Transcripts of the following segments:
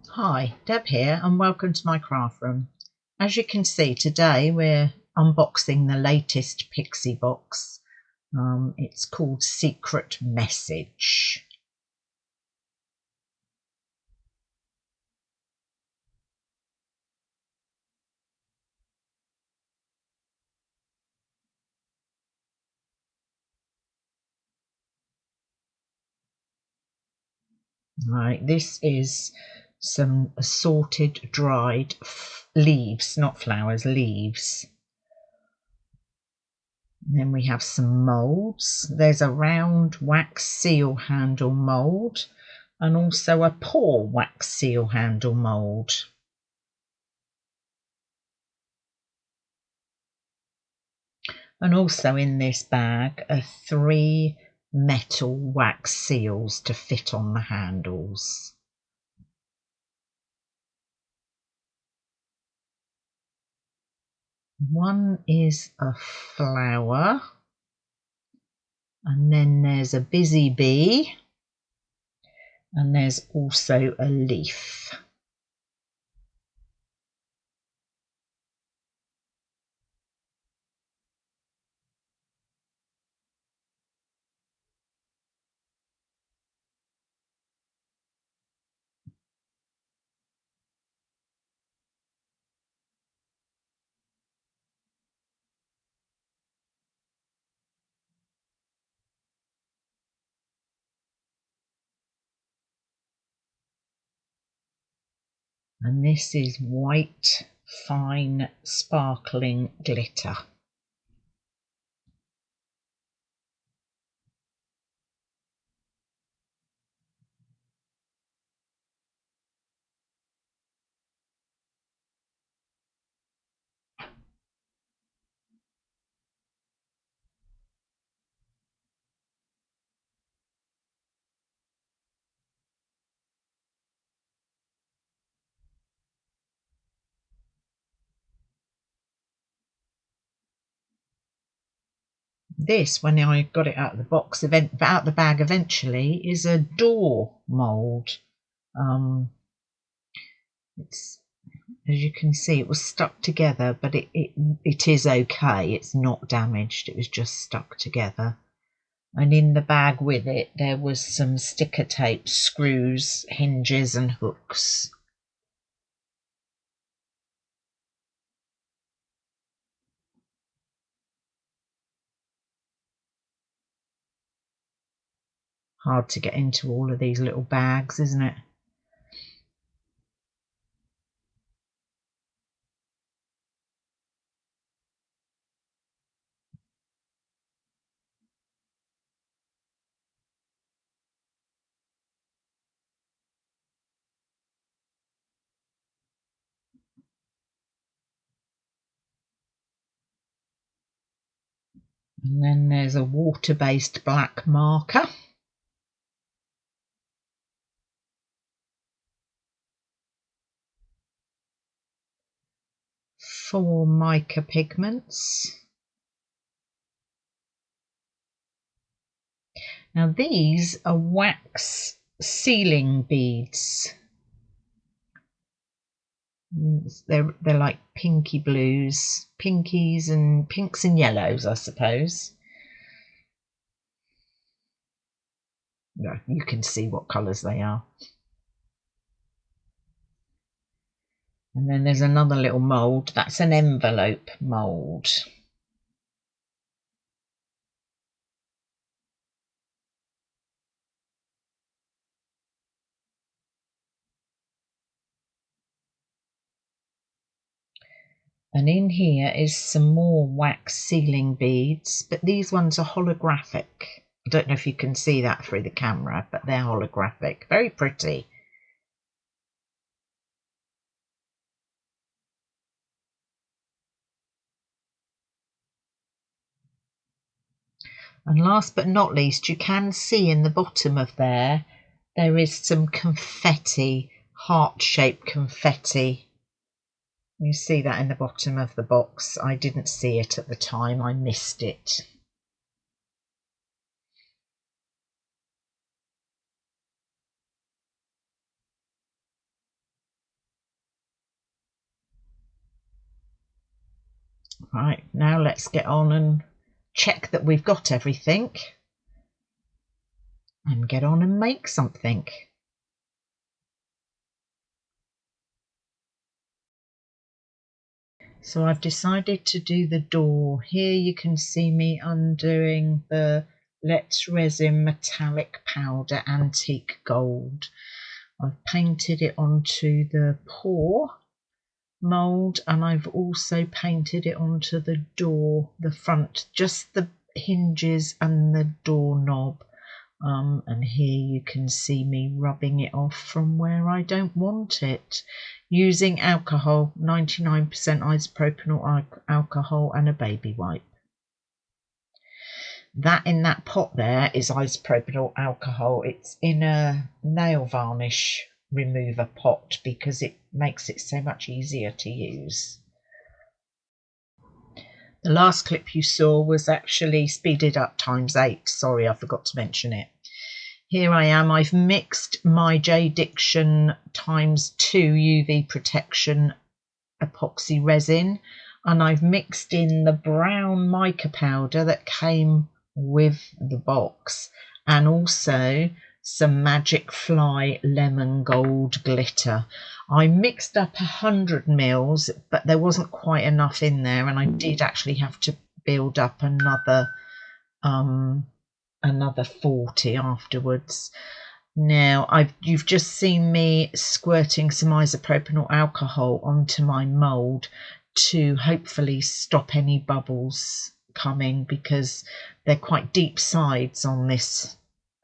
Hi, Deb here and welcome to my craft room. As you can see, today we're unboxing the latest Pixie box. It's called Secret Message. Right, this is some assorted dried leaves, not flowers, leaves. And then we have some moulds. There's a round wax seal handle mould and also a paw wax seal handle mould. And also in this bag are 3 metal wax seals to fit on the handles. One is a flower, and then there's a busy bee, and there's also a leaf. And this is white, fine, sparkling glitter. This, when I got it out of the box, out the bag eventually, is a door mould. It's, as you can see, it was stuck together, but it is okay. It's not damaged. It was just stuck together. And in the bag with it, there was some sticker tape, screws, hinges and hooks. Hard to get into all of these little bags, isn't it? And then there's a water-based black marker. Four mica pigments. Now these are wax sealing beads. They're like pinky blues, pinkies and pinks and yellows, I suppose. Yeah, you can see what colours they are. And then there's another little mould. That's an envelope mould. And in here is some more wax sealing beads, but these ones are holographic. I don't know if you can see that through the camera, but they're holographic. Very pretty. And last but not least, you can see in the bottom of there is some confetti, heart-shaped confetti. You see that in the bottom of the box. I didn't see it at the time, I missed it. Right, now let's get on and check that we've got everything and get on and make something. So I've decided to do the door. Here you can see me undoing the Let's Resin metallic powder antique gold. I've painted it onto the paw mould, and I've also painted it onto the door, the front, just the hinges and the doorknob. And here you can see me rubbing it off from where I don't want it, using alcohol, 99% isopropyl alcohol, and a baby wipe. That in that pot there is isopropyl alcohol. It's in a nail varnish remover pot because it makes it so much easier to use. The last clip you saw was actually speeded up ×8. Sorry, I forgot to mention it. Here I am. I've mixed my JDiction ×2 UV protection epoxy resin, and I've mixed in the brown mica powder that came with the box, and also some Magic Fly lemon gold glitter. I mixed up 100 mils, but there wasn't quite enough in there, and I did actually have to build up another 40 afterwards. Now you've just seen me squirting some isopropyl alcohol onto my mould to hopefully stop any bubbles coming, because they're quite deep sides on this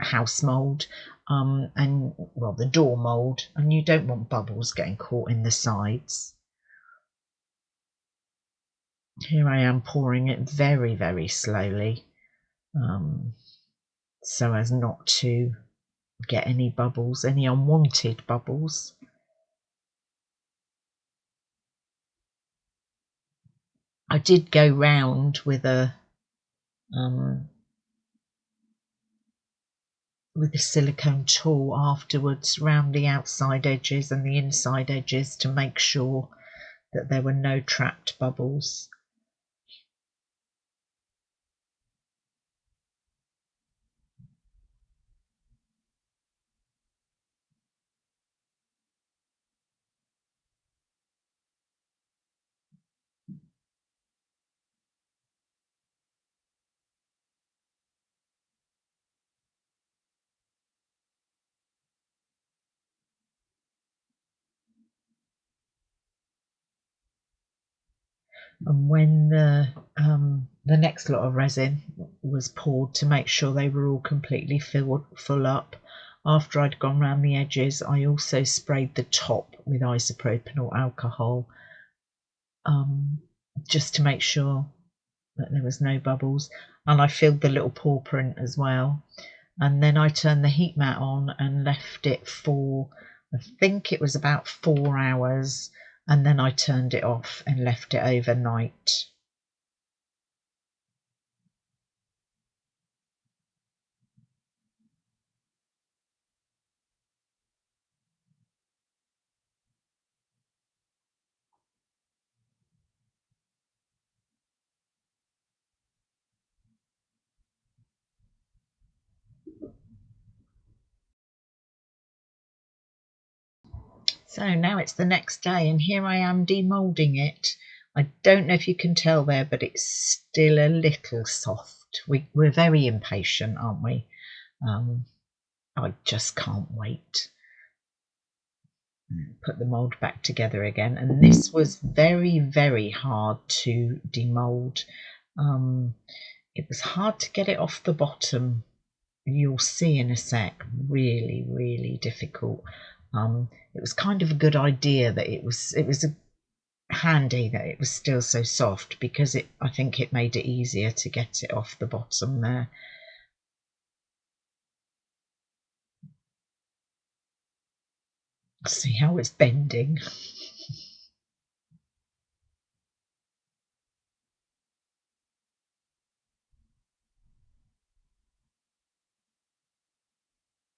house mould, and well, the door mould, and you don't want bubbles getting caught in the sides. Here I am pouring it very, very slowly, so as not to get any bubbles, any unwanted bubbles. I did go round with a silicone tool afterwards round the outside edges and the inside edges to make sure that there were no trapped bubbles. And when the next lot of resin was poured to make sure they were all completely full up, after I'd gone round the edges, I also sprayed the top with isopropyl alcohol, just to make sure that there was no bubbles, and I filled the little paw print as well. And then I turned the heat mat on and left it for, I think it was about 4 hours, and then I turned it off and left it overnight. So now it's the next day, and here I am demoulding it. I don't know if you can tell there, but it's still a little soft. We're very impatient, aren't we? I just can't wait. Put the mould back together again, and this was very, very hard to demould. It was hard to get it off the bottom. You'll see in a sec. Really, really difficult. It was kind of a good idea that it was handy that it was still so soft, because I think it made it easier to get it off the bottom there. See how it's bending.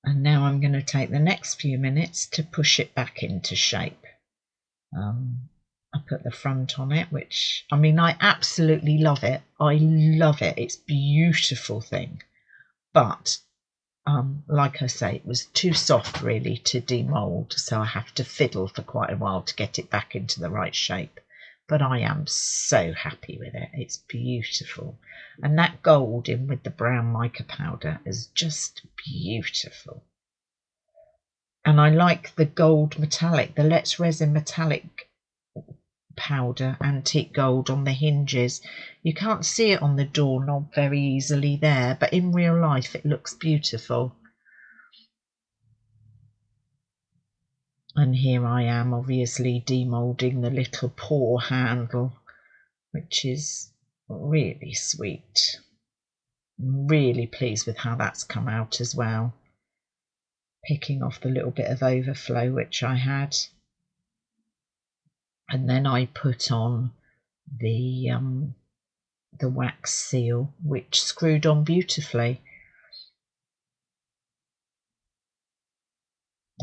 And now I'm going to take the next few minutes to push it back into shape. I put the front on it, which, I mean, I absolutely love it. I love it. It's a beautiful thing. But like I say, it was too soft really to demold, so I have to fiddle for quite a while to get it back into the right shape. But I am so happy with it. It's beautiful. And that gold in with the brown mica powder is just beautiful. And I like the gold metallic, the Let's Resin metallic powder, antique gold on the hinges. You can't see it on the doorknob very easily there, but in real life it looks beautiful. And here I am obviously demoulding the little paw handle, which is really sweet. I'm really pleased with how that's come out as well. Picking off the little bit of overflow which I had. And then I put on the wax seal, which screwed on beautifully.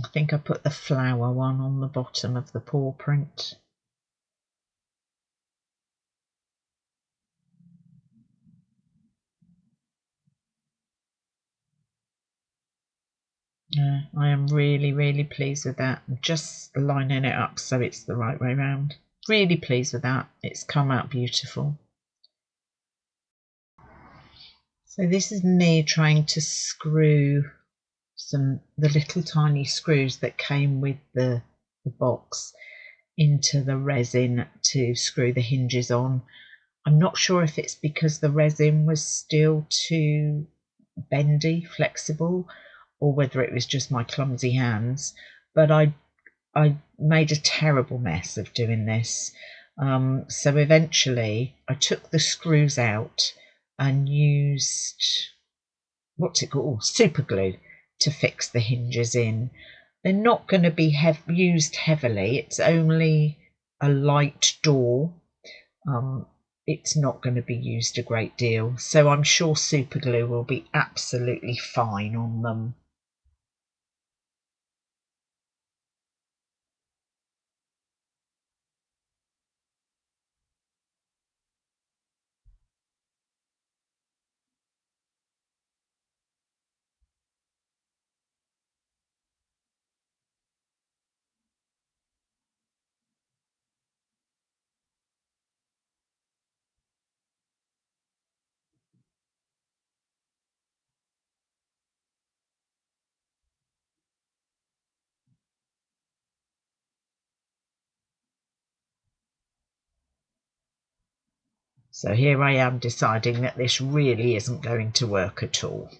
I think I put the flower one on the bottom of the paw print. Yeah, I am really pleased with that. I'm just lining it up so it's the right way round. Really pleased with that. It's come out beautiful. So this is me trying to screw the little tiny screws that came with the box into the resin to screw the hinges on. I'm not sure if it's because the resin was still too bendy, flexible, or whether it was just my clumsy hands, but I made a terrible mess of doing this. So eventually I took the screws out and used, what's it called, super glue to fix the hinges in. They're not going to be used heavily. It's only a light door. It's not going to be used a great deal, so I'm sure super glue will be absolutely fine on them. So here I am deciding that this really isn't going to work at all.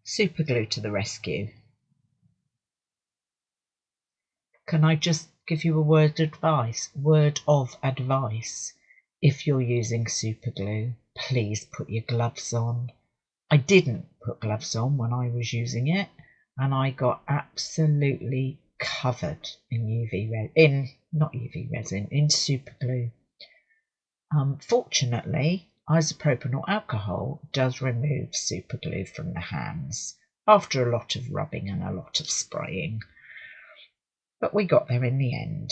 Super glue to the rescue. Can I just give you a word of advice? If you're using super glue, please put your gloves on. I didn't put gloves on when I was using it, and I got absolutely covered in in super glue. Fortunately, isopropanol alcohol does remove super glue from the hands after a lot of rubbing and a lot of spraying. But we got there in the end.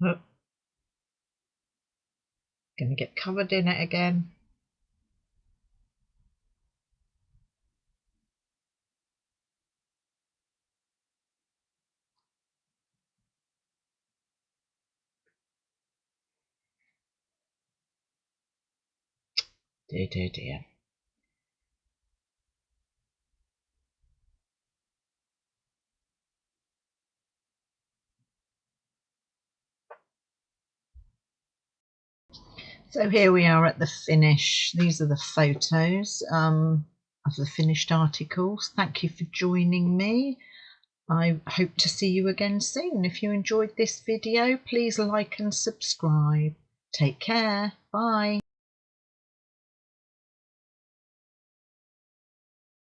Oh, gonna get covered in it again. Dear, dear, dear. So here we are at the finish. These are the photos of the finished articles. Thank you for joining me. I hope to see you again soon. If you enjoyed this video, please like and subscribe. Take care. Bye.